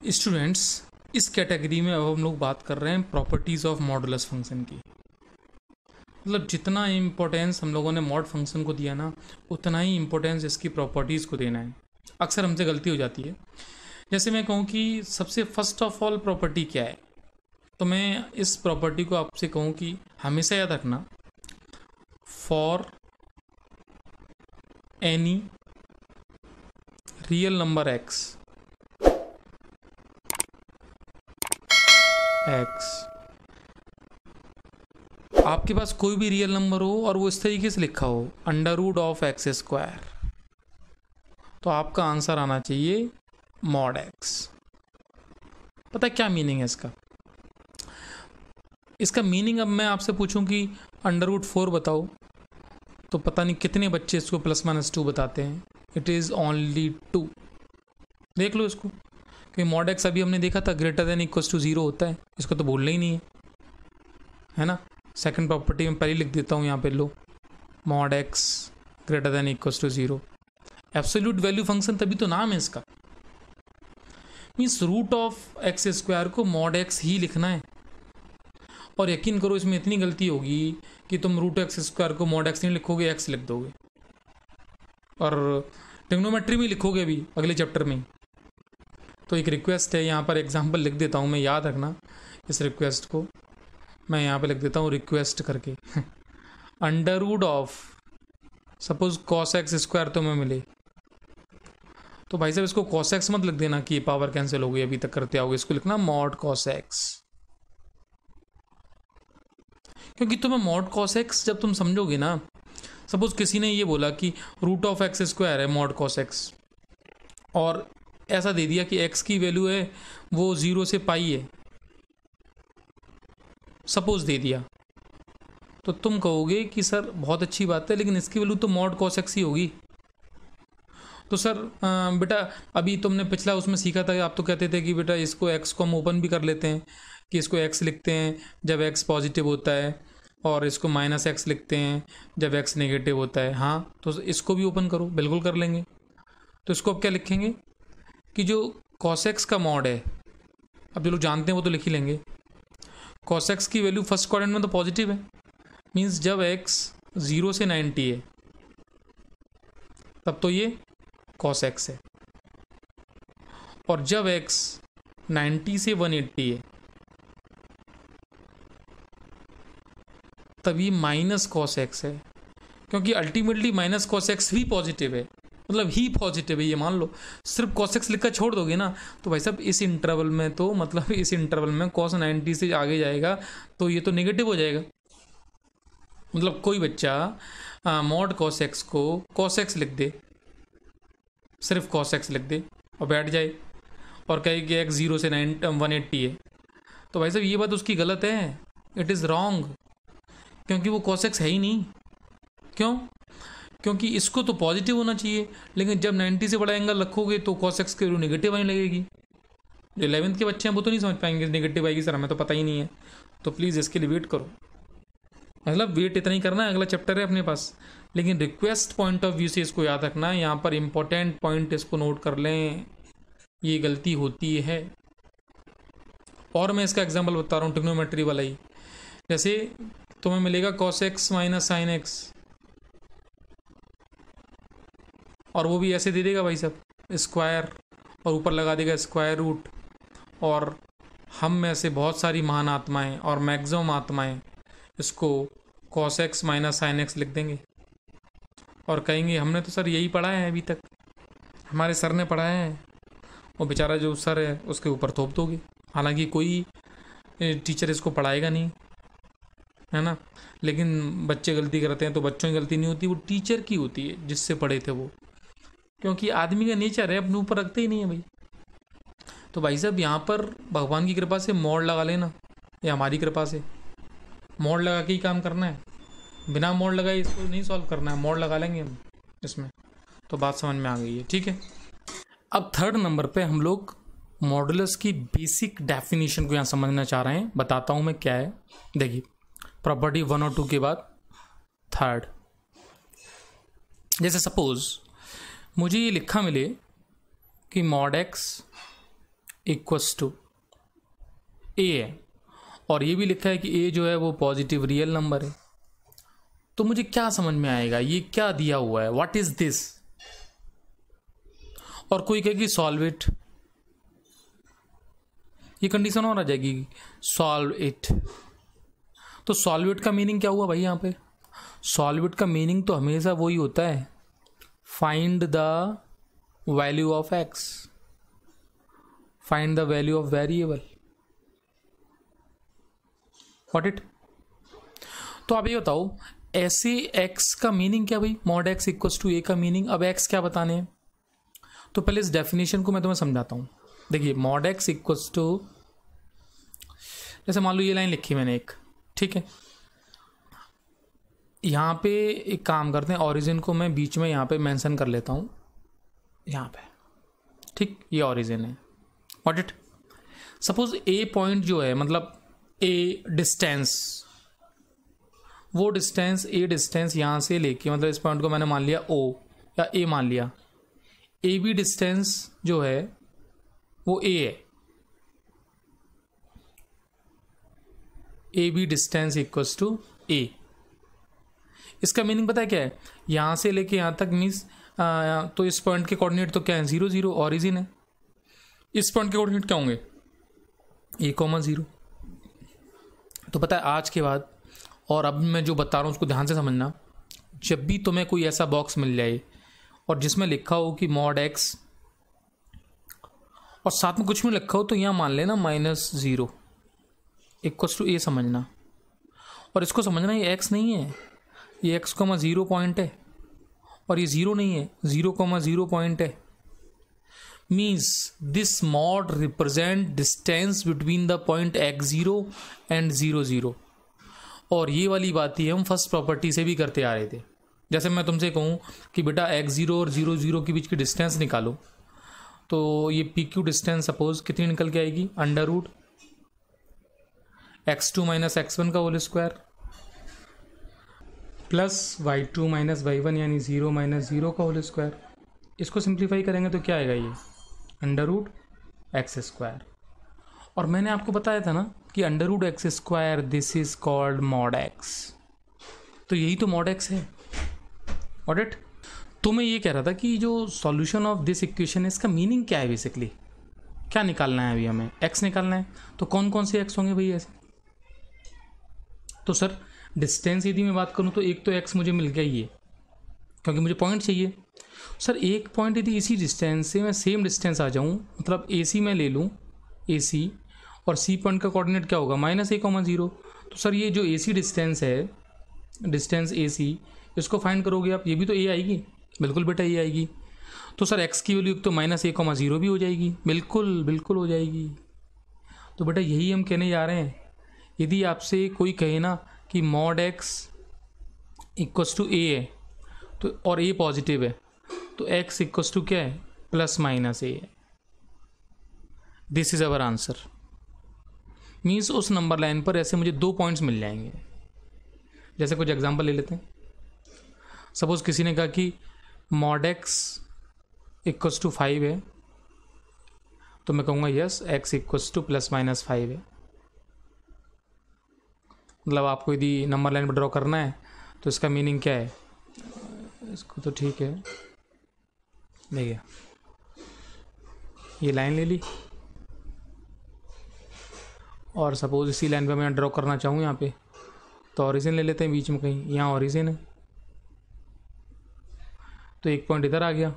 Students, इस category में अब हम लोग बात कर रहे हैं प्रॉपर्टीज़ ऑफ मॉडुलस फंक्शन की। मतलब जितना इम्पोर्टेंस हम लोगों ने मॉड फंक्शन को दिया ना, उतना ही इम्पोर्टेंस इसकी प्रॉपर्टीज़ को देना है। अक्सर हमसे गलती हो जाती है। जैसे मैं कहूँ कि सबसे फर्स्ट ऑफ ऑल प्रॉपर्टी क्या है, तो मैं इस प्रॉपर्टी को आपसे कहूँ कि हमेशा याद रखना, for any real number x आपके पास कोई भी रियल नंबर हो और वो इस तरीके से लिखा हो under root of x square, तो आपका आंसर आना चाहिए मॉड एक्स। पता है क्या मीनिंग है इसका? इसका मीनिंग अब मैं आपसे पूछूं कि अंडर रूट 4 बताओ, तो पता नहीं कितने बच्चे इसको प्लस माइनस 2 बताते हैं। It is only 2। देख लो इसको, क्योंकि मॉड एक्स अभी हमने देखा था ग्रेटर देन इक्वल्स टू 0 होता है, इसको तो बोलना ही नहीं है ना। सेकंड प्रॉपर्टी में पहले लिख देता हूँ यहाँ पे, लो mod x greater than equals to 0। Absolute value function, तभी तो नाम है इसका। Means root of x square को मॉड एक्स ही लिखना है। और यकीन करो इसमें इतनी गलती होगी कि तुम रूट एक्स स्क्वायर को मॉड एक्स नहीं लिखोगे, एक्स लिख दोगे, और ट्रिग्नोमेट्री में लिखोगे अभी अगले चैप्टर में। तो एक रिक्वेस्ट है, यहाँ पर एग्जाम्पल लिख देता हूँ मैं, याद रखना इस रिक्वेस्ट को। मैं यहाँ पे लिख देता हूँ रिक्वेस्ट करके under root of suppose cos x square तुम्हें मिले, तो भाई साहब इसको कॉस एक्स मत लिख देना कि पावर कैंसिल हो गई, अभी तक करते आओगे। इसको लिखना मॉड कॉस एक्स, क्योंकि तुम्हें मॉड कॉस एक्स जब तुम समझोगे ना, सपोज किसी ने ये बोला कि रूट ऑफ एक्स स्क्वायर है मॉड कॉस एक्स, और ऐसा दे दिया कि एक्स की वैल्यू है वो 0 से पाई है, सपोज दे दिया, तो तुम कहोगे कि सर बहुत अच्छी बात है, लेकिन इसकी वैल्यू तो मॉड कॉस एक्स ही होगी। तो सर बेटा अभी तुमने पिछला उसमें सीखा था, आप तो कहते थे कि बेटा इसको एक्स को हम ओपन भी कर लेते हैं, कि इसको एक्स लिखते हैं जब एक्स पॉजिटिव होता है, और इसको माइनस एक्स लिखते हैं जब एक्स नेगेटिव होता है। हाँ, तो इसको भी ओपन करो, बिल्कुल कर लेंगे। तो इसको अब क्या लिखेंगे कि जो कॉस एक्स का मॉड है, अब जो लोग जानते हैं वो तो लिख ही लेंगे, कॉस एक्स की वैल्यू फर्स्ट क्वाड्रेंट में तो पॉजिटिव है, मीन्स जब एक्स 0 से 90 है तब तो ये कॉस एक्स है, और जब एक्स 90 से 180 है तब ये माइनस कॉस एक्स है, क्योंकि अल्टीमेटली माइनस कॉस एक्स भी पॉजिटिव है, मतलब ही पॉजिटिव है। ये मान लो सिर्फ कॉस एक्स लिखकर छोड़ दोगे ना, तो भाई साहब इस इंटरवल में तो मतलब इस इंटरवल में कॉस 90 से आगे जाएगा तो ये तो नेगेटिव हो जाएगा। मतलब कोई बच्चा मॉड कॉस एक्स को कॉस एक्स लिख दे, सिर्फ कॉस एक्स लिख दे और बैठ जाए और कहे कि एक्स 0 से 180 है, तो भाई साहब ये बात उसकी गलत है, इट इज़ रॉन्ग, क्योंकि वो कॉस एक्स है ही नहीं। क्यों? क्योंकि इसको तो पॉजिटिव होना चाहिए, लेकिन जब 90 से बड़ा एंगल रखोगे तो कॉस एक्स की वैल्यू नेगेटिव आने लगेगी। जो 11th के बच्चे हैं वो तो नहीं समझ पाएंगे नेगेटिव आएगी, सर हमें तो पता ही नहीं है। तो प्लीज़ इसके लिए वेट करो, मतलब वेट इतना ही करना है, अगला चैप्टर है अपने पास। लेकिन रिक्वेस्ट पॉइंट ऑफ व्यू से इसको याद रखना है, यहाँ पर इंपॉर्टेंट पॉइंट इसको नोट कर लें, ये गलती होती है। और मैं इसका एग्जांपल बता रहा हूँ ट्रिग्नोमेट्री वाला ही। जैसे तुम्हें मिलेगा cos x minus sine x, और वो भी ऐसे दे देगा भाई साहब स्क्वायर, और ऊपर लगा देगा स्क्वायर रूट, और हम में से बहुत सारी महान आत्माएं और मैक्सिमम आत्माएं इसको cos x minus sine x लिख देंगे, और कहेंगे हमने तो सर यही पढ़ा है, अभी तक हमारे सर ने पढ़ाया है। वो बेचारा जो सर है उसके ऊपर थोप दोगे, हालांकि कोई टीचर इसको पढ़ाएगा नहीं, है ना। लेकिन बच्चे गलती करते हैं तो बच्चों की गलती नहीं होती, वो टीचर की होती है जिससे पढ़े थे वो, क्योंकि आदमी का नेचर है अपने ऊपर रखते ही नहीं है भाई। तो भाई साहब यहाँ पर भगवान की कृपा से मोड़ लगा लेना, या हमारी कृपा से मोड़ लगा के ही काम करना है, बिना मोड़ लगाए इसको नहीं सॉल्व करना है, मोड़ लगा लेंगे हम इसमें। तो बात समझ में आ गई है, ठीक है। अब थर्ड नंबर पे हम लोग मॉडुलस की बेसिक डेफिनेशन को यहाँ समझना चाह रहे हैं, बताता हूँ मैं क्या है। देखिए प्रॉपर्टी 1 और 2 के बाद थर्ड, जैसे सपोज मुझे ये लिखा मिले कि mod x equals to a है, और ये भी लिखा है कि ए जो है वो पॉजिटिव रियल नंबर है, तो मुझे क्या समझ में आएगा, ये क्या दिया हुआ है, व्हाट इज दिस। और कोई कहेगी सॉल्व इट, ये कंडीशन और आ जाएगी सॉल्व इट। तो सॉल्व इट का मीनिंग क्या हुआ भाई यहाँ पे? सॉल्व इट का मीनिंग तो हमेशा वही होता है, find the value of x, find the value of variable, what it. तो आप ये बताओ ऐसे एक्स का मीनिंग क्या भाई, मॉड एक्स इक्वल्स टू ए का मीनिंग। अब एक्स क्या बताने हैं, तो पहले इस डेफिनेशन को मैं तुम्हें समझाता हूं। देखिए मॉड एक्स इक्वल्स टू, जैसे मान लो ये लाइन लिखी मैंने एक, ठीक है, यहां पे एक काम करते हैं, ओरिजिन को मैं बीच में यहां पे मेंशन कर लेता हूं, यहां पे, ठीक, ये ओरिजिन है, what it. Suppose A point जो है, मतलब ए डिस्टेंस, वो डिस्टेंस, ए डिस्टेंस यहां से लेके, मतलब इस पॉइंट को मैंने मान लिया ओ या ए मान लिया, ए बी डिस्टेंस जो है वो ए है, a b distance equals to a. इसका मीनिंग पता है क्या है, यहां से लेके यहां तक मीन्स, तो इस पॉइंट के कोऑर्डिनेट तो क्या है, 0 0, ओरिजिन है। इस पॉइंट के कोऑर्डिनेट क्या होंगे, a, 0। तो पता है आज के बाद, और अब मैं जो बता रहा हूं उसको ध्यान से समझना, जब भी तुम्हें कोई ऐसा बॉक्स मिल जाए और जिसमें लिखा हो कि मॉड एक्स और साथ में कुछ भी लिखा हो, तो यहां मान लेना -0 इक्वल्स टू ए समझना। और इसको समझना ये एक्स नहीं है, ये x, 0 पॉइंट है, और ये 0 नहीं है, 0, 0 पॉइंट है। Means this mod represent distance between the point x0 and 0 0। और ये वाली बात ही हम फर्स्ट प्रॉपर्टी से भी करते आ रहे थे। जैसे मैं तुमसे कहूँ कि बेटा x0 और 0 0 के बीच की डिस्टेंस निकालो, तो ये PQ डिस्टेंस सपोज कितनी निकल के आएगी, √ x2 - x1 का whole square plus y2 - y1 यानी 0 - 0 का होल स्क्वायर। इसको सिंप्लीफाई करेंगे तो क्या आएगा, ये √x²। और मैंने आपको बताया था ना कि √x², this is called mod x. तो यही तो मॉड एक्स है, ऑडिट। तो मैं ये कह रहा था कि जो सॉल्यूशन ऑफ दिस इक्वेशन है, इसका मीनिंग क्या है, बेसिकली क्या निकालना है अभी हमें, एक्स निकालना है। तो कौन कौन से एक्स होंगे भाई ऐसे, तो सर डिस्टेंस यदि मैं बात करूं तो एक तो एक्स मुझे मिल गया ही है, क्योंकि मुझे पॉइंट चाहिए। सर एक पॉइंट यदि इसी डिस्टेंस से मैं सेम डिस्टेंस आ जाऊं, मतलब ए सी मैं ले लूं, ए सी, और सी पॉइंट का कोऑर्डिनेट क्या होगा, -a, 0। तो सर ये जो ए सी डिस्टेंस है, डिस्टेंस ए सी, इसको फाइंड करोगे आप, ये भी तो ए आएगी, बिल्कुल बेटा ये आएगी। तो सर एक्स की वैल्यू तो -a, 0 भी हो जाएगी, बिल्कुल बिल्कुल हो जाएगी। तो बेटा यही हम कहने जा रहे हैं, यदि आपसे कोई कहे ना कि mod x equals to a है, तो और ए पॉजिटिव है, तो एक्स इक्वल्स टू क्या है, ±a है। This is our answer. Means उस नंबर लाइन पर ऐसे मुझे 2 पॉइंट्स मिल जाएंगे। जैसे कुछ एग्जांपल ले लेते हैं। सपोज किसी ने कहा कि मॉड एक्स इक्वल्स टू 5 है, तो मैं कहूँगा यस, एक्स इक्वल्स टू ±5 है। मतलब आपको यदि नंबर लाइन पर ड्रॉ करना है तो इसका मीनिंग क्या है, इसको तो ठीक है, देखिए ये लाइन ले ली, और सपोज इसी लाइन पे मैं ड्रॉ करना चाहूँ यहाँ पे, तो ऑरिजिन ले लेते हैं बीच में कहीं, यहाँ ऑरिजिन है, तो एक पॉइंट इधर आ गया,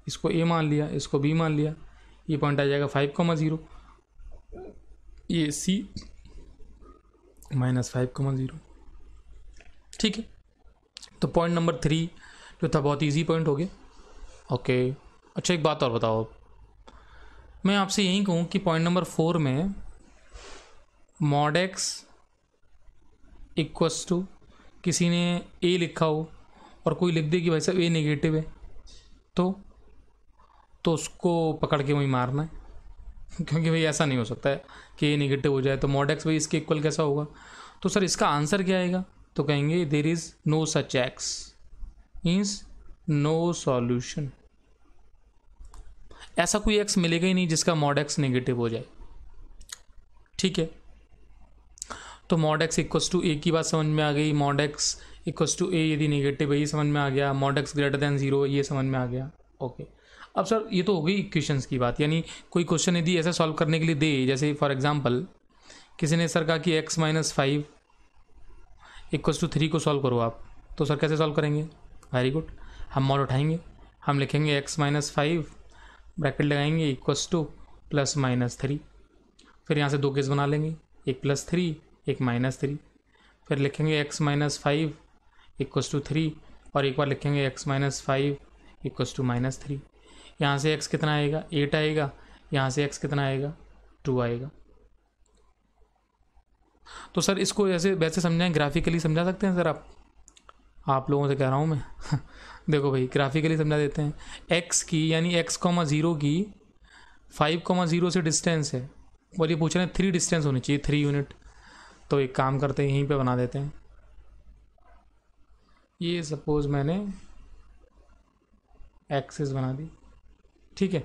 इसको ए मान लिया, इसको बी मान लिया, ये पॉइंट आ जाएगा 5, 0, ये सी -5, 0। ठीक है, तो पॉइंट नंबर 3 जो था बहुत इजी पॉइंट हो गया। ओके, अच्छा एक बात और बताओ, मैं आपसे यही कहूँ कि पॉइंट नंबर 4 में मॉड एक्स इक्वल्स टू, किसी ने ए लिखा हो और कोई लिख दे कि भाई साहब ए नेगेटिव है, तो उसको पकड़ के वहीं मारना है, क्योंकि भाई ऐसा नहीं हो सकता है कि ए नेगेटिव हो जाए तो मॉड एक्स भाई इसके इक्वल कैसा होगा। तो सर इसका आंसर क्या आएगा, तो कहेंगे there is no such x, means no solution. ऐसा कोई एक्स मिलेगा ही नहीं जिसका मॉड एक्स नेगेटिव हो जाए, ठीक है। तो मॉड एक्स इक्वल्स टू ए की बात समझ में आ गई, मॉड एक्स इक्वल्स टू ए यदि नेगेटिव है ये समझ में आ गया, मॉड एक्स ग्रेटर देन 0 ये समझ में आ गया, ओके। अब सर ये तो हो गई इक्वेशंस की बात, यानी कोई क्वेश्चन यदि ऐसा सॉल्व करने के लिए दे, जैसे फॉर एग्जांपल किसी ने सर कहा कि x माइनस 5 इक्वल्स टू 3 को सॉल्व करो आप, तो सर कैसे सॉल्व करेंगे? वेरी गुड, हम मॉड उठाएंगे, हम लिखेंगे x माइनस 5 ब्रैकेट लगाएंगे इक्वल्स टू प्लस माइनस 3, फिर यहाँ से दो केस बना लेंगे, एक प्लस 3 एक माइनस 3, फिर लिखेंगे x माइनस 5 इक्वल्स टू 3 और एक बार लिखेंगे x minus 5 equals to minus 3। यहाँ से x कितना आएगा? 8 आएगा, यहाँ से x कितना आएगा? 2 आएगा। तो सर इसको ऐसे वैसे समझाएं, ग्राफिकली समझा सकते हैं सर आप लोगों से कह रहा हूँ मैं देखो भाई ग्राफिकली समझा देते हैं, x की यानी x,0 की 5,0 से डिस्टेंस है और ये पूछ रहे हैं 3 डिस्टेंस होनी चाहिए, 3 यूनिट। तो एक काम करते हैं यहीं पे बना देते हैं, ये सपोज मैंने एक्सिस बना दी, ठीक है,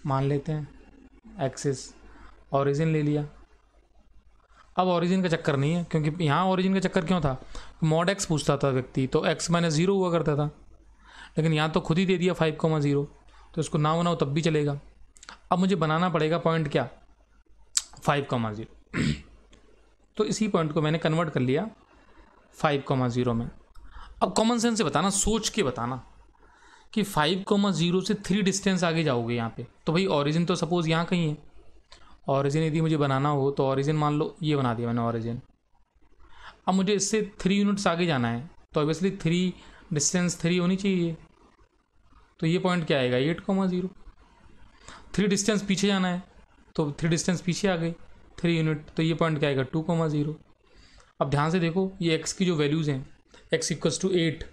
मान लेते हैं एक्सिस, ओरिजिन ले लिया। अब ओरिजिन का चक्कर नहीं है, क्योंकि यहाँ ओरिजिन का चक्कर क्यों था? मॉड एक्स पूछता था व्यक्ति तो x माइनस 0 हुआ करता था, लेकिन यहाँ तो खुद ही दे दिया 5,0, तो इसको ना बनाओ तब भी चलेगा। अब मुझे बनाना पड़ेगा पॉइंट क्या? 5,0 तो इसी पॉइंट को मैंने कन्वर्ट कर लिया 5,0 में। अब कॉमन सेंस से बताना, सोच के बताना कि 5,0 से 3 डिस्टेंस आगे जाओगे यहाँ पे, तो भाई ओरिजिन तो सपोज यहाँ कहीं है, ओरिजिन यदि मुझे बनाना हो तो ओरिजिन मान लो ये बना दिया मैंने ओरिजिन। अब मुझे इससे 3 यूनिट्स आगे जाना है, तो ऑब्वियसली 3 डिस्टेंस 3 होनी चाहिए, तो ये पॉइंट क्या आएगा? 8,0। 3 डिस्टेंस पीछे जाना है, तो 3 डिस्टेंस पीछे आ गई 3 यूनिट, तो ये पॉइंट क्या आएगा? 2,0। अब ध्यान से देखो ये x की जो वैल्यूज़ हैं, x इक्वल्स टू 8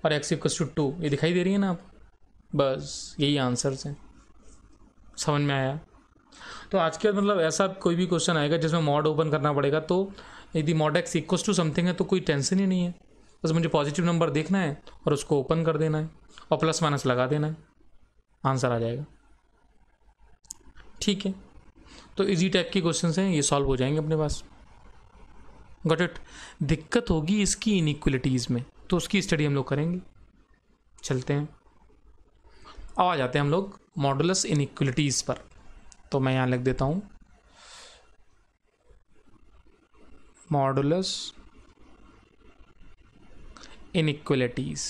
और x इक्वल्स टू 2, ये दिखाई दे रही है ना आप? बस यही आंसर्स हैं, समझ में आया? तो आज के मतलब ऐसा कोई भी क्वेश्चन आएगा जिसमें मॉड ओपन करना पड़ेगा, तो यदि mod x equals to something है तो कोई टेंशन ही नहीं है, बस मुझे पॉजिटिव नंबर देखना है और उसको ओपन कर देना है और प्लस माइनस लगा देना है, आंसर आ जाएगा, ठीक है। तो इजी टाइप के क्वेश्चंस हैं, ये सॉल्व हो जाएंगे अपने पास, गॉट इट। दिक्कत होगी इसकी इनइक्वलिटीज़ में, तो उसकी स्टडी हम लोग करेंगे। चलते हैं, अब आ जाते हैं हम लोग मॉडुलस इनइक्वलिटीज़ पर। तो मैं यहाँ लिख देता हूँ मॉडुलस इनइक्वलिटीज़,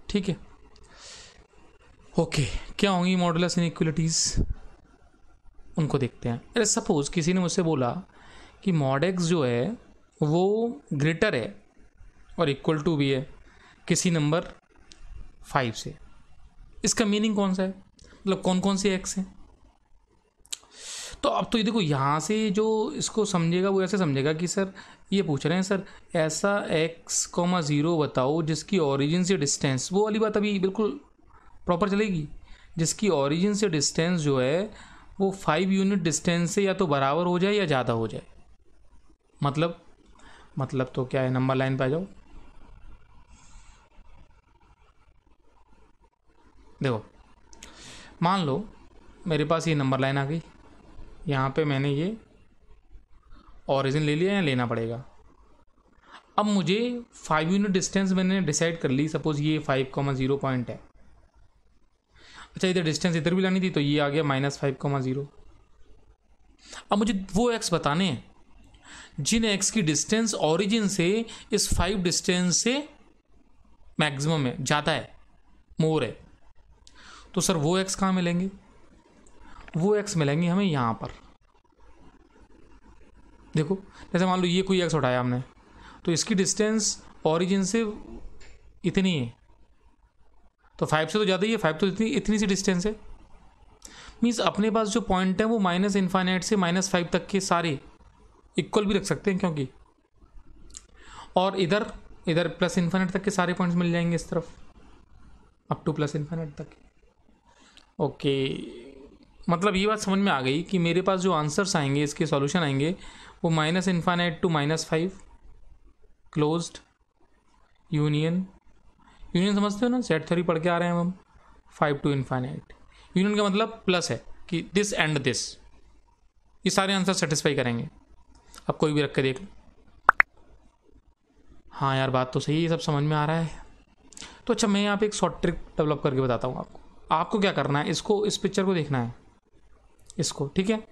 ठीक है, ओके। क्या होंगी मॉडुलस इनइक्वलिटीज़, उनको देखते हैं। अरे सपोज किसी ने मुझसे बोला कि मॉड एक्स जो है वो ग्रेटर है और इक्वल टू भी है किसी नंबर 5 से, इसका मीनिंग कौन सा है? मतलब कौन कौन से एक्स हैं? तो अब तो ये देखो यहाँ से जो इसको समझेगा वो ऐसे समझेगा कि सर ये पूछ रहे हैं सर ऐसा x,0 बताओ जिसकी ओरिजिन से डिस्टेंस, वो वाली बात अभी बिल्कुल प्रॉपर चलेगी, जिसकी ओरिजिन से डिस्टेंस जो है वो 5 यूनिट डिस्टेंस से या तो बराबर हो जाए या ज़्यादा हो जाए। मतलब तो क्या है? नंबर लाइन पे आ जाओ, देखो मान लो मेरे पास ये नंबर लाइन आ गई, यहाँ पे मैंने ये ओरिजिन ले लिया या लेना पड़ेगा। अब मुझे 5 यूनिट डिस्टेंस मैंने डिसाइड कर ली, सपोज ये 5,0 पॉइंट है। अच्छा इधर डिस्टेंस इधर भी लानी थी, तो ये आ गया -5,0। अब मुझे वो एक्स बताने हैं जिन एक्स की डिस्टेंस ओरिजिन से इस 5 डिस्टेंस से मैक्सिमम है, ज़्यादा है, मोर है। तो सर वो एक्स कहाँ मिलेंगे? वो एक्स मिलेंगे हमें यहाँ पर। देखो जैसे मान लो ये कोई एक्स उठाया हमने, तो इसकी डिस्टेंस ओरिजिन से इतनी है, तो 5 से तो ज़्यादा ही है, 5 तो इतनी सी डिस्टेंस है। मीन्स अपने पास जो पॉइंट है वो -∞ से -5 तक के सारे इक्वल भी रख सकते हैं, क्योंकि और इधर +∞ तक के सारे पॉइंट्स मिल जाएंगे इस तरफ, अप टू +∞ तक। ओके, मतलब ये बात समझ में आ गई कि मेरे पास जो आंसर्स आएंगे, इसके सॉल्यूशन आएंगे वो -∞ to -5, क्लोज्ड, यूनियन, यूनियन समझते हो ना, सेट थ्योरी पढ़ के आ रहे हैं हम 5 to इनफाइनाइट। यूनियन का मतलब प्लस है कि दिस एंड दिस, ये सारे आंसर सेटिस्फाई करेंगे। अब कोई भी रख के देख लो। हाँ यार बात तो सही है, सब समझ में आ रहा है। तो अच्छा मैं यहाँ पे एक शॉर्ट ट्रिक डेवलप करके बताता हूँ आपको। आपको क्या करना है, इसको, इस पिक्चर को देखना है, इसको, ठीक है,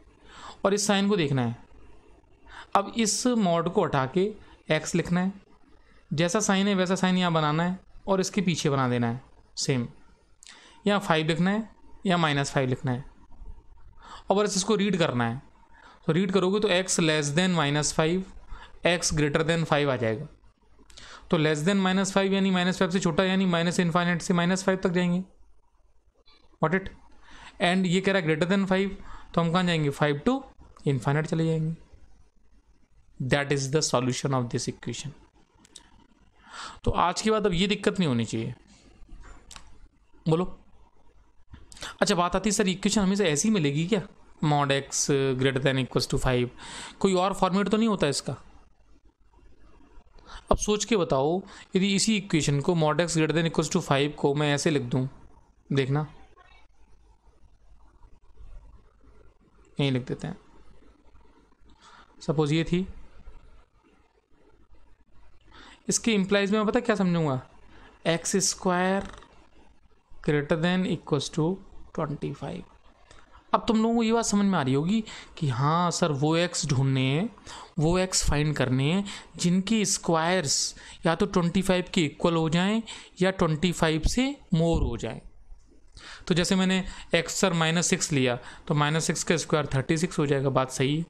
और इस साइन को देखना है। अब इस मॉड को हटा के एक्स लिखना है, जैसा साइन है वैसा साइन यहाँ बनाना है और इसके पीछे बना देना है सेम। यहाँ 5 लिखना है या -5 लिखना है, और बस इसको रीड करना है। तो रीड करोगे तो x less than -5, x greater then 5 आ जाएगा। तो लेस देन -5 यानी -5 से छोटा, यानी -∞ से -5 तक जाएंगे। What it. एंड ये कह रहा है ग्रेटर देन 5, तो हम कहाँ जाएंगे, 5 to इनफाइनाइट चले जाएंगे। That is the solution of this equation. तो आज के बाद अब ये दिक्कत नहीं होनी चाहिए। बोलो। अच्छा बात आती है सर इक्वेशन हमेशा ऐसी मिलेगी क्या, mod x greater than equals to 5, कोई और फॉर्मेट तो नहीं होता इसका? अब सोच के बताओ, यदि इसी इक्वेशन को mod x greater than equals to 5 को मैं ऐसे लिख दूं, देखना, यही लिख देते हैं। सपोज ये थी, इसके इम्प्लाइज में मैं पता क्या समझूंगा, x² greater than equals to 25। अब तुम लोगों को ये बात समझ में आ रही होगी कि हाँ सर वो x ढूंढने हैं, वो x फाइंड करने हैं जिनकी स्क्वायर्स या तो 25 के इक्वल हो जाएं या 25 से मोर हो जाएं। तो जैसे मैंने x सर -6 लिया, तो -6 का स्क्वायर 36 हो जाएगा, बात सही है।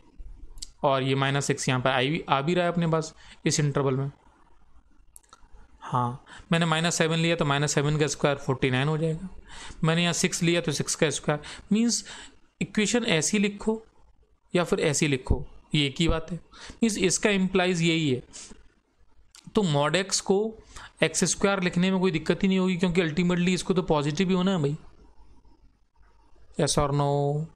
और ये -6 यहाँ पर आ भी रहा है अपने पास इस इंटरवल में। हाँ मैंने -7 लिया तो -7 का स्क्वायर 49 हो जाएगा। मैंने यहाँ 6 लिया तो 6 का स्क्वायर, मीन्स इक्वेशन ऐसी लिखो या फिर ऐसी लिखो, ये एक ही बात है। मीन्स इसका इम्प्लाइज यही है। तो mod x को x² लिखने में कोई दिक्कत ही नहीं होगी, क्योंकि अल्टीमेटली इसको तो पॉजिटिव ही होना है भाई। यस और नो?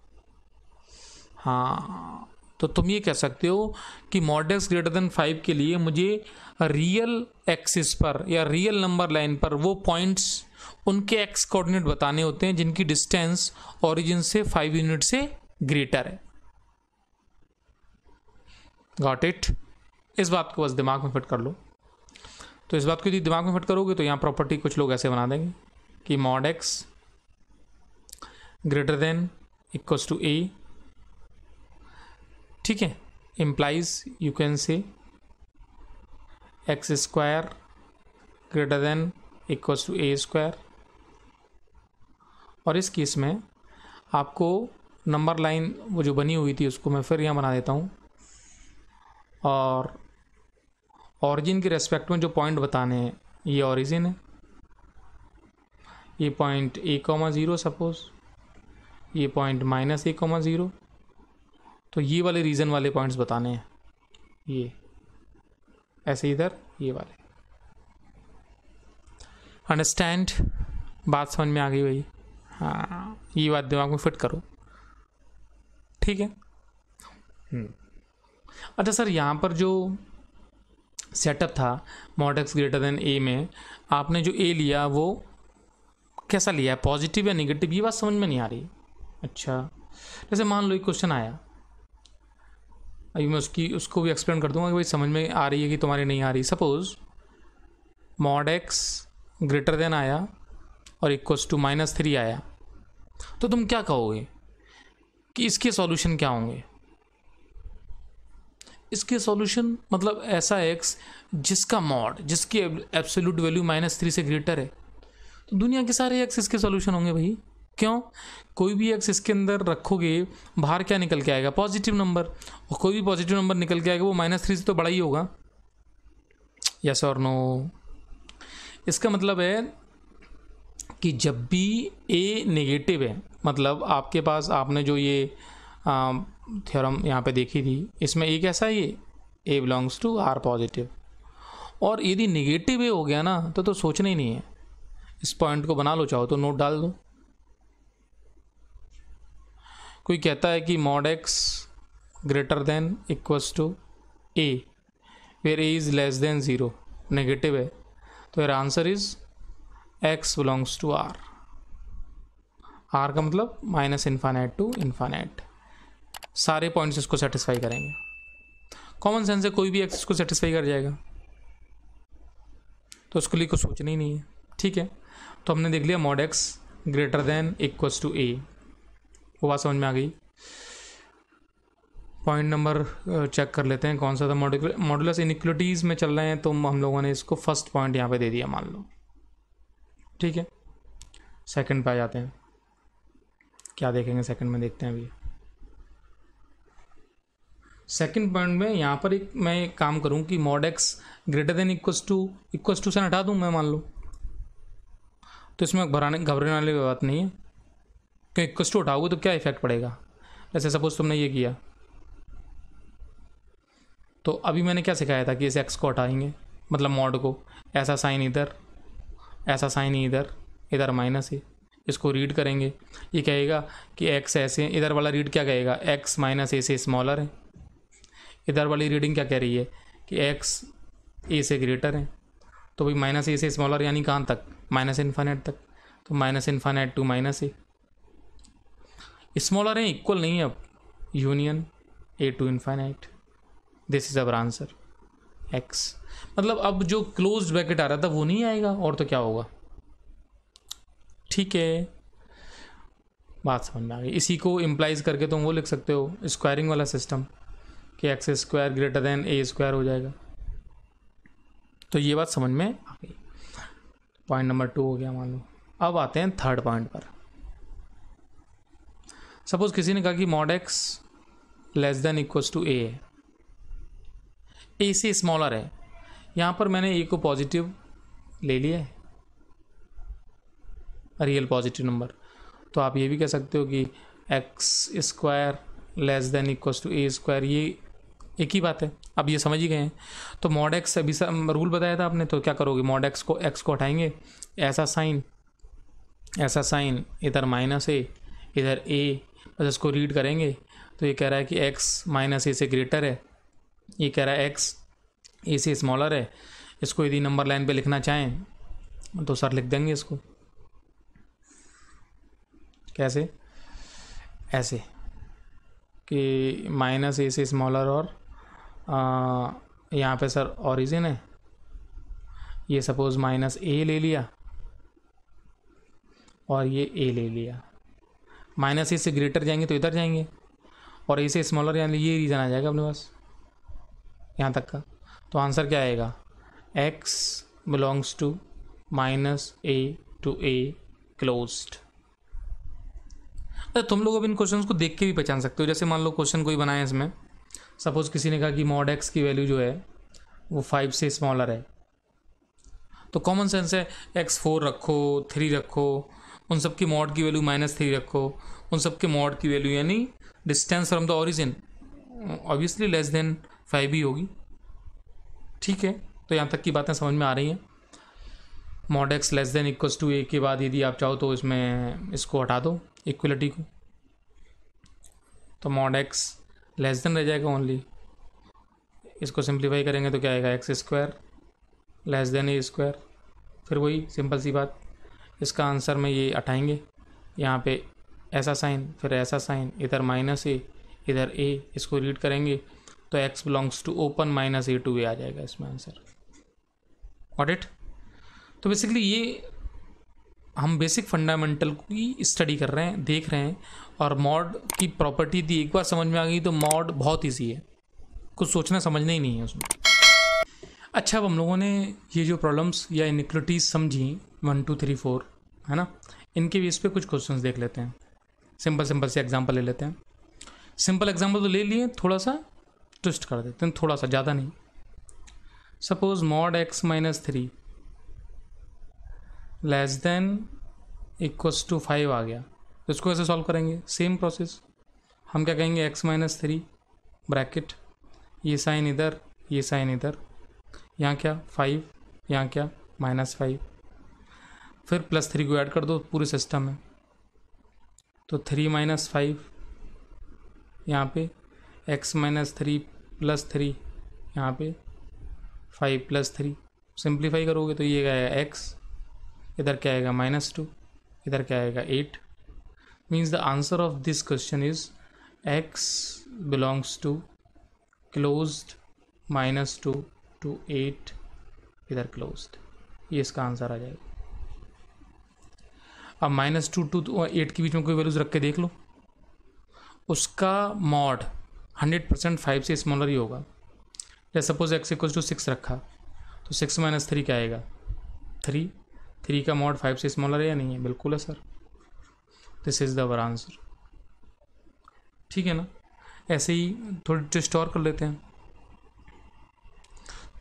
हाँ, तो तुम ये कह सकते हो कि mod x ग्रेटर देन 5 के लिए मुझे रियल एक्सिस पर या रियल नंबर लाइन पर वो पॉइंट्स, उनके एक्स कोऑर्डिनेट बताने होते हैं जिनकी डिस्टेंस ओरिजिन से 5 यूनिट से ग्रेटर है। Got it? इस बात को बस दिमाग में फिट कर लो। तो इस बात को यदि दिमाग में फिट करोगे तो यहाँ प्रॉपर्टी कुछ लोग ऐसे बना देंगे कि mod x greater than equals to a, ठीक है, implies you can say x² greater than equals to a²। और इस केस में आपको नंबर लाइन वो जो बनी हुई थी उसको मैं फिर यहाँ बना देता हूँ, और ऑरिजिन के रेस्पेक्ट में जो पॉइंट बताने हैं ये ऑरिजिन है, ये पॉइंट a,0 सपोज, ये पॉइंट -a,0, तो ये वाले रीजन वाले पॉइंट्स बताने हैं, ये ऐसे इधर ये वाले। अंडरस्टैंड? बात समझ में आ गई भाई? हाँ, ये बात दिमाग में फिट करो, ठीक है। अच्छा सर यहाँ पर जो सेटअप था mod x greater then a में, आपने जो a लिया वो कैसा लिया है, पॉजिटिव या नेगेटिव, ये बात समझ में नहीं आ रही। अच्छा जैसे मान लो एक क्वेश्चन आया, अभी मैं उसको भी एक्सप्लेन कर दूंगा कि भाई समझ में आ रही है कि तुम्हारी नहीं आ रही। Suppose mod x greater then आया और इक्वल्स टू -3 आया, तो तुम क्या कहोगे कि इसके सॉल्यूशन क्या होंगे? इसके सॉल्यूशन मतलब ऐसा x जिसका मॉड, जिसकी एब्सोल्यूट वैल्यू -3 से ग्रेटर है, तो दुनिया के सारे x इसके सॉल्यूशन होंगे भाई। क्यों? कोई भी x इसके अंदर रखोगे, बाहर क्या निकल के आएगा, पॉजिटिव नंबर, और कोई भी पॉजिटिव नंबर निकल के आएगा वो -3 से तो बड़ा ही होगा। यस और नो? इसका मतलब है कि जब भी a नेगेटिव है, मतलब आपके पास आपने जो ये थ्योरम यहाँ पे देखी थी, इसमें a कैसा है, ये a belongs to r positive, और यदि नेगेटिव a हो गया ना तो सोचना ही नहीं है, इस पॉइंट को बना लो, चाहो तो नोट डाल दो। कोई कहता है कि mod x greater than equals to a where a is less than 0, negative है, तो यार answer is x belongs to R, R का मतलब माइनस इन्फानाइट टू इन्फानाइट, सारे पॉइंट्स इसको सेटिस्फाई करेंगे। कॉमन सेंस है, कोई भी एक्स इसको सेटिस्फाई कर जाएगा, तो उसके लिए कुछ सोचना ही नहीं है। ठीक है, तो हमने देख लिया mod x greater than equals to a, वो बात समझ में आ गई। पॉइंट नंबर चेक कर लेते हैं कौन सा था, मॉडुलस इनइक्वलिटीज़ में चल रहे हैं, तो हम लोगों ने इसको फर्स्ट पॉइंट यहाँ पे दे दिया मान लो। ठीक है, सेकंड पे आ जाते हैं, क्या देखेंगे सेकंड में, देखते हैं अभी। सेकंड पॉइंट में यहाँ पर मैं एक काम करूँ कि mod x greater than equals to से हटा दूँ मैं मान लो, तो इसमें घबराने वाली बात नहीं है, क्योंकि इक्वल्स टू हटाओगे तो क्या इफेक्ट पड़ेगा। जैसे सपोज तुमने ये किया, तो अभी मैंने क्या सिखाया था कि इस एक्स को हटाएंगे, मतलब मॉड को, ऐसा साइन इधर, ऐसा साइन इधर, इधर माइनस है, इसको रीड करेंगे, ये कहेगा कि एक्स ऐसे, इधर वाला रीड क्या कहेगा, एक्स माइनस ए से स्मॉलर है, इधर वाली रीडिंग क्या कह रही है कि एक्स ए से ग्रेटर है। तो भाई माइनस ए से स्मॉलर यानी कहाँ तक, माइनस इन्फानेट तक, तो minus infinite to minus a, smaller है इक्वल नहीं है, अब union a to infinite, this is our answer x. मतलब अब जो क्लोज्ड ब्रैकेट आ रहा था वो नहीं आएगा, और तो क्या होगा। ठीक है, बात समझ में आ गई। इसी को इम्प्लाइज करके तुम वो लिख सकते हो स्क्वायरिंग वाला सिस्टम, कि एक्स स्क्वायर ग्रेटर देन ए स्क्वायर हो जाएगा। तो ये बात समझ में आ गई, पॉइंट नंबर 2 हो गया मान लो। अब आते हैं थर्ड पॉइंट पर। सपोज किसी ने कहा कि mod x less than equals to a है, ए से स्मॉलर है, यहाँ पर मैंने ए को पॉजिटिव ले लिया है, रियल पॉजिटिव नंबर, तो आप ये भी कह सकते हो कि x square less than equals to a square, ये एक ही बात है। अब ये समझ ही गए हैं। तो मॉड एक्स अभी रूल बताया था आपने, तो क्या करोगे, मॉड एक्स को हटाएंगे, ऐसा साइन इधर माइनस ए, इधर ए, बस इसको रीड करेंगे, तो ये कह रहा है कि एक्स माइनस ए से ग्रेटर है, ये कह रहा है एक्स ए से स्मॉलर है। इसको यदि नंबर लाइन पे लिखना चाहें तो सर लिख देंगे इसको, कैसे, ऐसे कि माइनस ए से स्मॉलर, और यहाँ पे सर ओरिजिन है, ये सपोज माइनस ए ले लिया और ये ए ले लिया, माइनस ए से ग्रेटर जाएंगे तो इधर जाएंगे, और ए से स्मॉलर यानी ये रीज़न आ जाएगा अपने पास यहाँ तक का। तो आंसर क्या आएगा, x belongs to minus a to a closed. अरे तुम लोग अब इन क्वेश्चंस को देख के भी पहचान सकते हो। जैसे मान लो क्वेश्चन कोई बनाया इसमें, सपोज किसी ने कहा कि मॉड एक्स की वैल्यू जो है वो 5 से स्मॉलर है, तो कॉमन सेंस है एक्स 4 रखो, 3 रखो, उन सब की मॉड की वैल्यू -3 रखो, उन सब के मॉड की वैल्यू यानी distance from the origin obviously less than 5 ही होगी। ठीक है, तो यहाँ तक की बातें समझ में आ रही हैं। Mod x less than equals to a के बाद यदि आप चाहो तो इसमें इसको हटा दो इक्वलिटी को, तो मॉड एक्स लेस देन रह जाएगा ओनली। इसको सिंप्लीफाई करेंगे तो क्या आएगा, एक्स स्क्वायर लेस देन ए स्क्वायर। फिर वही सिंपल सी बात, इसका आंसर में ये हटाएंगे, यहाँ पे ऐसा साइन, फिर ऐसा साइन, इधर माइनस ए, इधर ए, इसको रीड करेंगे तो x belongs to open minus a to a आ जाएगा इसमें आंसर। Got it. तो बेसिकली ये हम बेसिक फंडामेंटल की स्टडी कर रहे हैं, देख रहे हैं, और मॉड की प्रॉपर्टी थी, एक बार समझ में आ गई तो मॉड बहुत ईजी है, कुछ सोचना समझना ही नहीं है उसमें। अच्छा, अब हम लोगों ने ये जो प्रॉब्लम्स या इनइक्वलिटीज समझी 1 2 3 4 है ना, इनके बेस पे कुछ क्वेश्चंस देख लेते हैं। सिंपल से एग्जांपल ले लेते हैं। सिंपल एग्जांपल तो ले लिए, थोड़ा सा ट्विस्ट कर देते हैं, थोड़ा सा, ज़्यादा नहीं। Suppose mod x -3 less than equals to 5 आ गया, तो इसको कैसे सॉल्व करेंगे, सेम प्रोसेस। हम क्या कहेंगे, एक्स -3 ब्रैकेट, ये साइन इधर, ये साइन इधर, यहाँ क्या 5, यहाँ क्या -5, फिर +3 को ऐड कर दो पूरे सिस्टम में, तो 3 - 5 यहाँ पे, x -3 +3 यहाँ पे, 5 + 3 सिंप्लीफाई करोगे तो ये गया x, इधर क्या आएगा -2, इधर क्या आएगा 8। Means the answer of this question is x belongs to closed -2 to 8, इधर क्लोज्ड। ये इसका आंसर आ जाएगा। अब -2 to 8 के बीच में कोई वैल्यूज रख के देख लो, उसका मॉड 100% 5 से स्मॉलर ही होगा। जैसे सपोज x = 6 रखा, तो 6 - 3 क्या आएगा 3। 3 का मॉड 5 से स्मॉलर है या नहीं है? बिल्कुल है sir. This is the our answer. ठीक है ना। ऐसे ही थोड़ी टेस्ट और कर लेते हैं,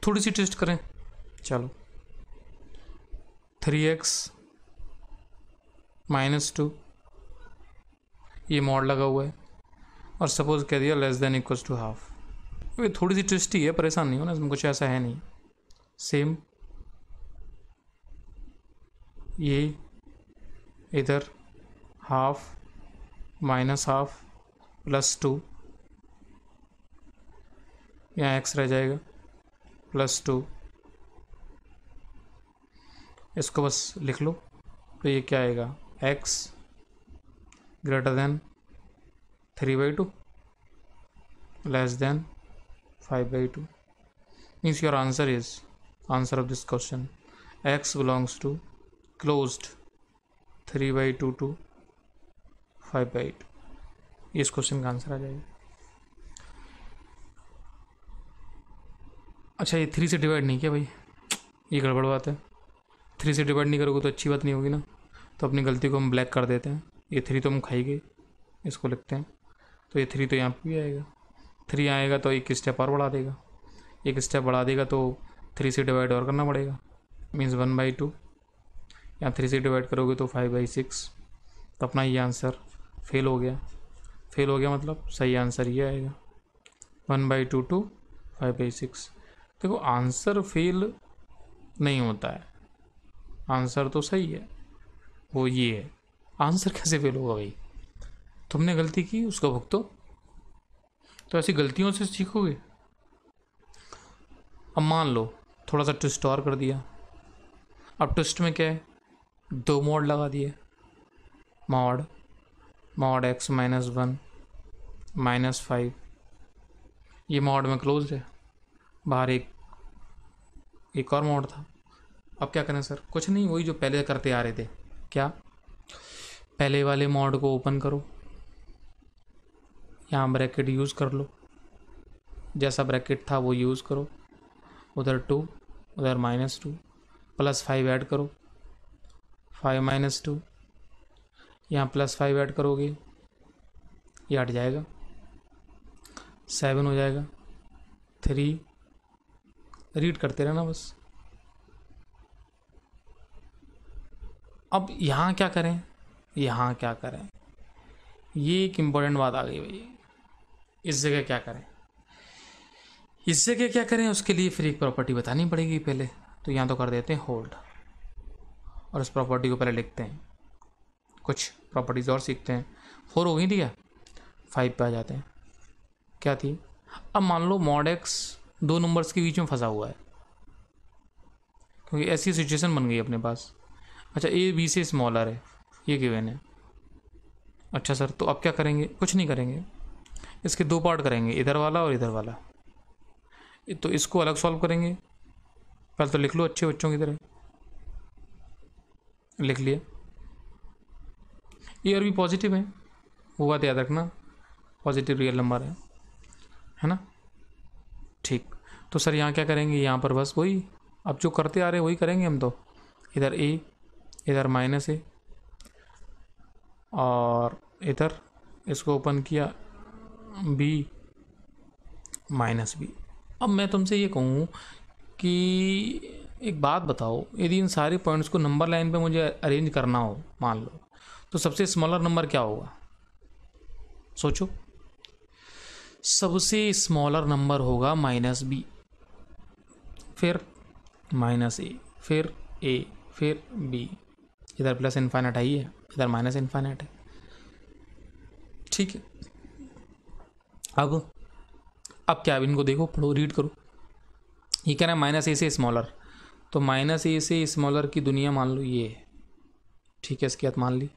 थोड़ी सी टेस्ट करें। चलो 3x -2, ये मॉड लगा हुआ है और सपोज कह दिया <= ये थोड़ी सी ट्विस्ट ही है, परेशान नहीं हो ना, इसमें कुछ ऐसा है नहीं। सेम ये इधर ½ -½ +2, यहाँ x रह जाएगा +2, इसको बस लिख लो। तो ये क्या आएगा x > 3/2 < 5/2। means your answer of this question x belongs to closed 3/2 to 5/2। ये इस क्वेश्चन का आंसर आ जाएगा। अच्छा, ये 3 से डिवाइड नहीं किया भाई, ये गड़बड़ बात है। 3 से डिवाइड नहीं करोगे तो अच्छी बात नहीं होगी ना, तो अपनी गलती को हम ब्लैक कर देते हैं। ये 3 तो हम खाई गए, इसको लिखते हैं। तो ये 3 तो यहाँ पे भी आएगा, 3 आएगा तो एक स्टेप और बढ़ा देगा, एक स्टेप बढ़ा देगा तो 3 से डिवाइड और करना पड़ेगा। मीन्स 1/2, यहाँ 3 से डिवाइड करोगे तो 5/6। तो अपना ये आंसर फेल हो गया। फेल हो गया मतलब सही आंसर ये आएगा 1/2 to 5/6। देखो आंसर फेल नहीं होता है, आंसर तो सही है, वो ये है। आंसर कैसे फेल होगा भाई? तुमने गलती की, उसको भुगतो। तो ऐसी गलतियों से सीखोगे। अब मान लो थोड़ा सा ट्विस्ट और कर दिया। अब ट्विस्ट में क्या है, 2 मॉड लगा दिए। मॉड x -1 -5, ये मॉड में क्लोज्ड है, बाहर एक और मॉड था। अब क्या करें सर? कुछ नहीं, वही जो पहले करते आ रहे थे। क्या? पहले वाले मॉड को ओपन करो, यहाँ ब्रैकेट यूज़ कर लो, जैसा ब्रैकेट था वो यूज़ करो। उधर 2, उधर -2, +5 ऐड करो, 5 - 2, यहाँ +5 ऐड करोगे, ये हट जाएगा, 7 हो जाएगा। 3 रीड करते रहना बस। अब यहाँ क्या करें, यहाँ क्या करें, ये एक इम्पोर्टेंट बात आ गई भाई। इस जगह क्या करें, इस जगह क्या करें, उसके लिए फिर एक प्रॉपर्टी बतानी पड़ेगी पहले। तो यहाँ तो कर देते हैं होल्ड, और उस प्रॉपर्टी को पहले लिखते हैं। कुछ प्रॉपर्टीज और सीखते हैं। 4 हो गई थी क्या? 5 पे आ जाते हैं। क्या थी? अब मान लो मॉड x 2 नंबर्स के बीच में फंसा हुआ है, क्योंकि ऐसी सिचुएशन बन गई अपने पास। अच्छा, a b से स्मॉलर है, ये गिवन है। अच्छा सर, तो अब क्या करेंगे? कुछ नहीं करेंगे, इसके 2 पार्ट करेंगे, इधर वाला और इधर वाला। तो इसको अलग सॉल्व करेंगे। पहले तो लिख लो अच्छे बच्चों की तरह। लिख लिया। ये और भी पॉजिटिव है, वो बात याद रखना, पॉजिटिव रियल नंबर है ना। ठीक, तो सर यहाँ क्या करेंगे? यहाँ पर बस वही अब जो करते आ रहे वही करेंगे हम। तो इधर a, इधर -a, और इधर इसको ओपन किया b -b। अब मैं तुमसे ये कहूँ कि एक बात बताओ, यदि इन सारे पॉइंट्स को नंबर लाइन पे मुझे अरेंज करना हो, मान लो, तो सबसे स्मॉलर नंबर क्या होगा? सोचो। सबसे स्मॉलर नंबर होगा -b, फिर -a, फिर a, फिर b। इधर प्लस इन्फाइनाइट है, इधर माइनस इन्फाइनाइट है। ठीक है। अब क्या? इनको देखो, पढ़ो, रीड करो। ये कह रहा है -a से स्मॉलर, तो -a से स्मॉलर की दुनिया मान लो ये है, ठीक है, इसकी बात मान ली।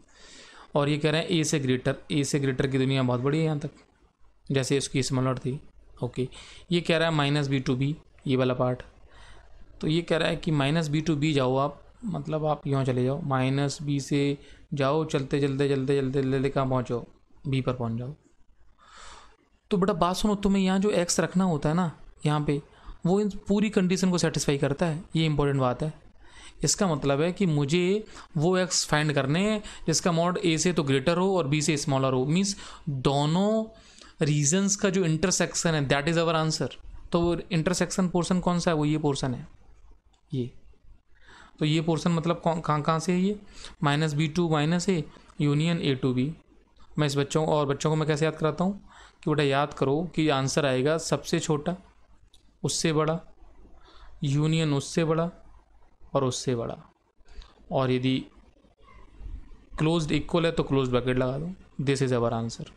और ये कह रहे हैं ए से ग्रेटर की दुनिया बहुत बड़ी है यहाँ तक, जैसे इसकी स्मॉलर थी। ओके, ये कह रहा है माइनस बी टू बी, ये वाला पार्ट। तो ये कह रहा है कि माइनस बी टू बी जाओ आप, मतलब आप यहाँ चले जाओ, माइनस बी से जाओ, चलते चलते कहाँ पहुँचो, बी पर पहुँच जाओ। तो बेटा बात सुनो, तुम्हें यहाँ जो एक्स रखना होता है ना यहाँ पे, वो इन पूरी कंडीशन को सेटिस्फाई करता है, ये इंपॉर्टेंट बात है। इसका मतलब है कि मुझे वो एक्स फाइंड करने हैं जिसका मॉड ए से तो ग्रेटर हो और बी से स्मॉलर हो, मीन्स दोनों रीजन्स का जो इंटरसेक्शन है, दैट इज अवर आंसर। तो वो इंटरसेक्शन पोर्शन कौन सा है, वो ये पोर्शन है, ये। तो ये पोर्शन मतलब कहाँ से है, ये minus b to minus a union a to b. मैं इस बच्चों को मैं कैसे याद कराता हूँ कि बेटा याद करो कि आंसर आएगा सबसे छोटा, उससे बड़ा, यूनियन उससे बड़ा और उससे बड़ा, और यदि क्लोज्ड इक्वल है तो क्लोज्ड ब्रैकेट लगा दो। This is our answer.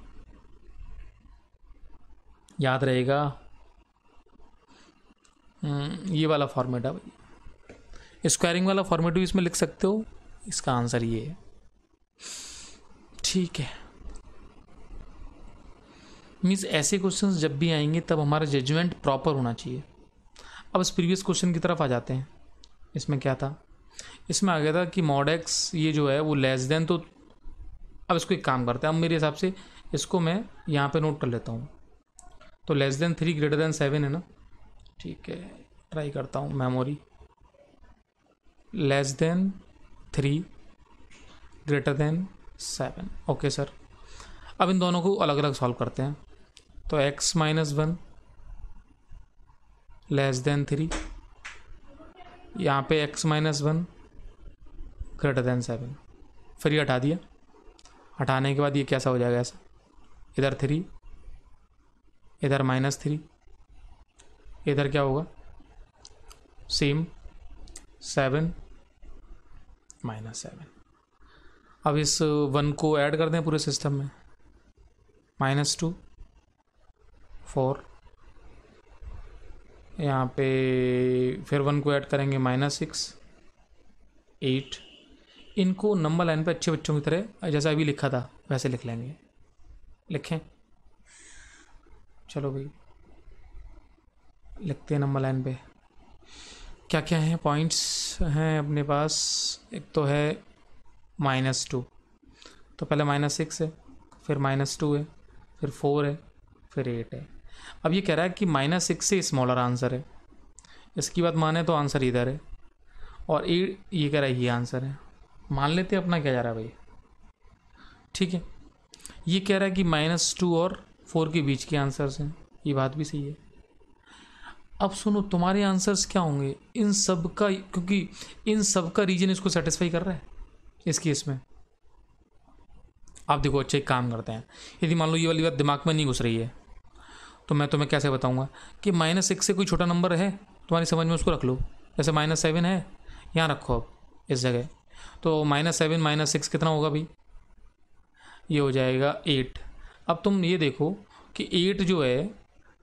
याद रहेगा ये वाला फॉर्मेट है भाई, स्क्वायरिंग वाला फॉर्मेट भी इसमें लिख सकते हो। इसका आंसर ये है, ठीक है। मीन्स ऐसे क्वेश्चंस जब भी आएंगे तब हमारा जजमेंट प्रॉपर होना चाहिए। अब इस प्रीवियस क्वेश्चन की तरफ आ जाते हैं। इसमें क्या था, इसमें आ गया था कि मॉड एक्स ये जो है वो लेस देन, तो अब इसको एक काम करते हैं, अब मेरे हिसाब से इसको मैं यहाँ पे नोट कर लेता हूँ। तो लेस देन 3 ग्रेटर देन 7 है ना, ठीक है, ट्राई करता हूँ memory. Less than 3 greater than 7, okay sir. अब इन दोनों को अलग अलग सॉल्व करते हैं। तो x माइनस 1 लेस देन 3, यहाँ पे x माइनस 1 ग्रेटर देन 7, फिर ये हटा दिया। हटाने के बाद ये कैसा हो जाएगा, ऐसा, इधर 3, इधर माइनस 3, इधर क्या होगा, सेम 7 माइनस 7। अब इस 1 को ऐड कर दें पूरे सिस्टम में, -2 4, यहाँ पे फिर 1 को ऐड करेंगे -6 8। इनको नंबर लाइन पे अच्छे बच्चों की तरह जैसा अभी लिखा था वैसे लिख लेंगे। लिखें, चलो भाई लिखते हैं नंबर लाइन पे। क्या क्या हैं पॉइंट्स हैं अपने पास, एक तो है -2, तो पहले -6 है, फिर -2 है, फिर 4 है, फिर 8 है। अब ये कह रहा है कि -6 से स्मॉलर आंसर है, इसकी बात माने तो आंसर इधर है, और ये कह रहा है ये आंसर है। मान लेते हैं अपना क्या जा रहा है भाई, ठीक है। ये कह रहा है कि -2 और 4 के बीच के आंसर्स हैं, ये बात भी सही है। अब सुनो, तुम्हारे आंसर्स क्या होंगे इन सब का, क्योंकि इन सब का रीजन इसको सेटिस्फाई कर रहा है इस केस में। आप देखो, अच्छा एक काम करते हैं, यदि मान लो ये वाली बात दिमाग में नहीं घुस रही है तो मैं तुम्हें कैसे बताऊंगा कि -6 से कोई छोटा नंबर है तुम्हारी समझ में, उसको रख लो। जैसे -7 है, यहाँ रखो अब इस जगह, तो -7 -6 कितना होगा भाई, ये हो जाएगा 8। अब तुम ये देखो कि 8 जो है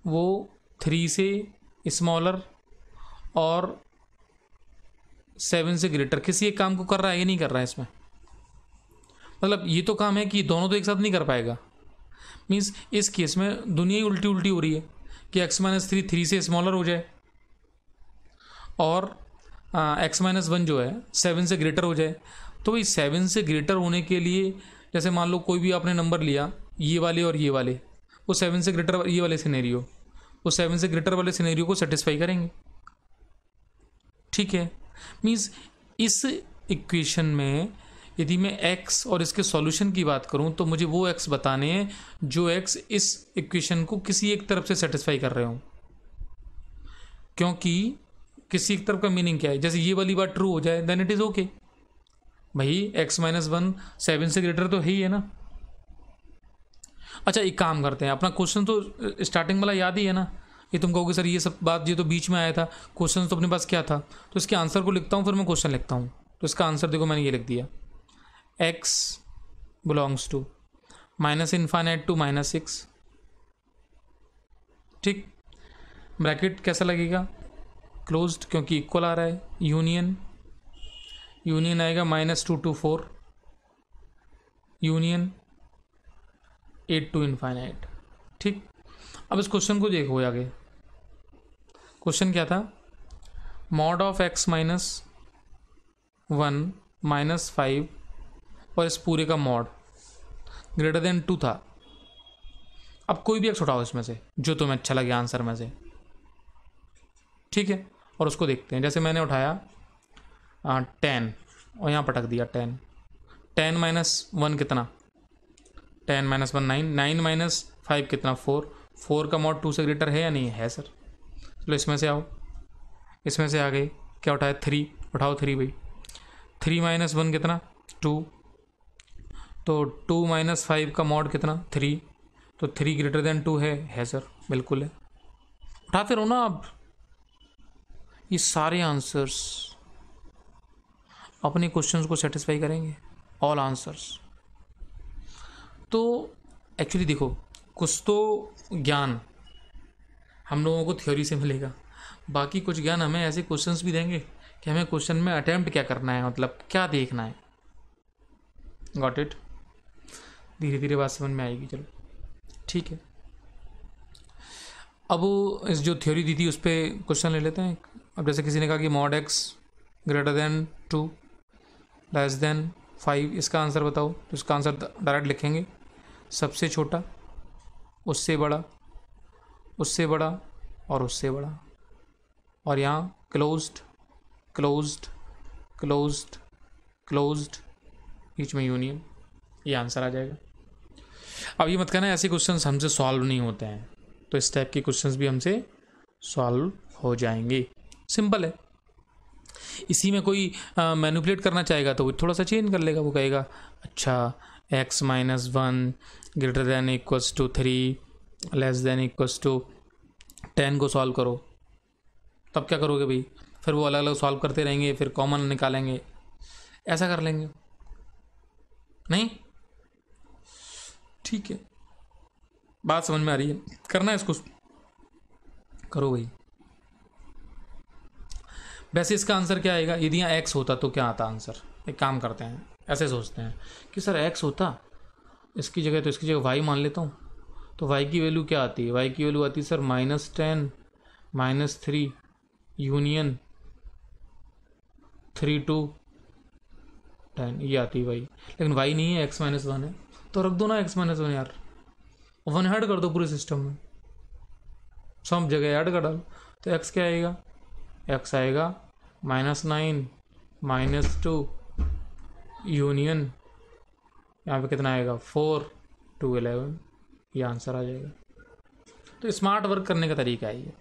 वो 3 से स्मॉलर और 7 से ग्रेटर किसी एक काम को कर रहा है या नहीं कर रहा है इसमें। मतलब ये तो काम है कि दोनों तो एक साथ नहीं कर पाएगा। मीन्स इस केस में दुनिया ही उल्टी उल्टी हो रही है कि x-3 3 से स्मॉलर हो जाए और x-1 जो है 7 से ग्रेटर हो जाए। तो भाई 7 से ग्रेटर होने के लिए, जैसे मान लो कोई भी आपने नंबर लिया, ये वाले और ये वाले, वो 7 से ग्रेटर, ये वाले सिनेरियो, वो 7 से ग्रेटर वाले सिनेरियो को सेटिस्फाई करेंगे, ठीक है। मीन्स इस इक्वेशन में यदि मैं x और इसके सॉल्यूशन की बात करूं तो मुझे वो x बताने हैं जो x इस इक्वेशन को किसी एक तरफ से सेटिस्फाई कर रहे हो। क्योंकि किसी एक तरफ का मीनिंग क्या है, जैसे ये वाली बात ट्रू हो जाए देन इट इज ओके भाई, x-1 7 से ग्रेटर तो है ही है ना। अच्छा एक काम करते हैं, अपना क्वेश्चन तो स्टार्टिंग वाला याद ही है ना। ये तुम कहोगे सर ये सब बात ये तो बीच में आया था, क्वेश्चन तो अपने पास क्या था, तो इसके आंसर को लिखता हूँ फिर मैं क्वेश्चन लिखता हूँ। तो इसका आंसर देखो मैंने ये लिख दिया, x बिलोंग्स टू -∞ टू -6, ठीक। ब्रैकेट कैसा लगेगा, क्लोज्ड क्योंकि इक्वल आ रहा है, यूनियन आएगा -2 to 4, यूनियन 8 टू इनफाइनाइट। ठीक, अब इस क्वेश्चन को देखो आगे। क्वेश्चन क्या था, mod of x minus 1 minus 5 और इस पूरे का मॉड ग्रेटर देन 2 था। अब कोई भी एक्स उठाओ इसमें से जो तुम्हें अच्छा लगे आंसर में से, ठीक है, और उसको देखते हैं। जैसे मैंने उठाया 10 और यहाँ पटक दिया 10, 10 माइनस 1 कितना, 10 माइनस 1 9, 9 माइनस 5 कितना 4, 4 का मॉड 2 से ग्रेटर है या नहीं है सर। चलो इसमें से आओ, इसमें से आ गए, क्या उठाया 3, उठाओ 3 भाई, 3 माइनस 1 कितना 2, तो 2 माइनस 5 का मॉड कितना 3, तो 3 ग्रेटर देन 2 है सर, बिल्कुल है। उठाते रहो ना आप, ये सारे आंसर्स अपने क्वेश्चंस को सेटिस्फाई करेंगे, ऑल आंसर्स। तो एक्चुअली देखो, कुछ तो ज्ञान हम लोगों को थ्योरी से मिलेगा, बाकी कुछ ज्ञान हमें ऐसे क्वेश्चंस भी देंगे कि हमें क्वेश्चन में अटेम्प्ट क्या करना है, मतलब क्या देखना है। गॉट इट, धीरे धीरे बात समझ में आएगी। चलो ठीक है, अब इस जो थ्योरी दी थी उस पर क्वेश्चन ले लेते हैं। अब जैसे किसी ने कहा कि mod x greater then 2 less than 5, इसका आंसर बताओ, तो इसका आंसर डायरेक्ट लिखेंगे, सबसे छोटा, उससे बड़ा, उससे बड़ा और उससे बड़ा, और यहाँ क्लोज्ड क्लोज्ड क्लोज्ड क्लोज्ड, बीच में यूनियन, ये आंसर आ जाएगा। अब ये मत कहना ऐसे क्वेश्चंस हमसे सॉल्व नहीं होते हैं, तो इस टाइप के क्वेश्चंस भी हमसे सॉल्व हो जाएंगे, सिंपल है। इसी में कोई मैनिपुलेट करना चाहेगा तो वो थोड़ा सा चेंज कर लेगा, वो कहेगा अच्छा x minus 1 greater than equals to 3 less than equals to 10 को सॉल्व करो। तब क्या करोगे भाई, फिर वो अलग अलग सॉल्व करते रहेंगे, फिर कॉमन निकालेंगे, ऐसा कर लेंगे नहीं। ठीक है, बात समझ में आ रही है, करना है इसको, करो भाई। वैसे इसका आंसर क्या आएगा, यदि यहाँ एक्स होता तो क्या आता आंसर। एक काम करते हैं, ऐसे सोचते हैं कि सर एक्स होता इसकी जगह, तो इसकी जगह वाई मान लेता हूँ, तो वाई की वैल्यू क्या आती है, वाई की वैल्यू आती है सर -10 -3 यूनियन 3 to 10, ये आती है वाई। लेकिन वाई नहीं है, x माइनस 1 है, तो रख दो ना x माइनस 1 यार, 1 ऐड कर दो पूरे सिस्टम में, सब जगह ऐड कर डालो, तो x क्या आएगा, x आएगा -9 -2 यूनियन, यहाँ पे कितना आएगा 4 to 11, ये आंसर आ जाएगा। तो स्मार्ट वर्क करने का तरीका है ये।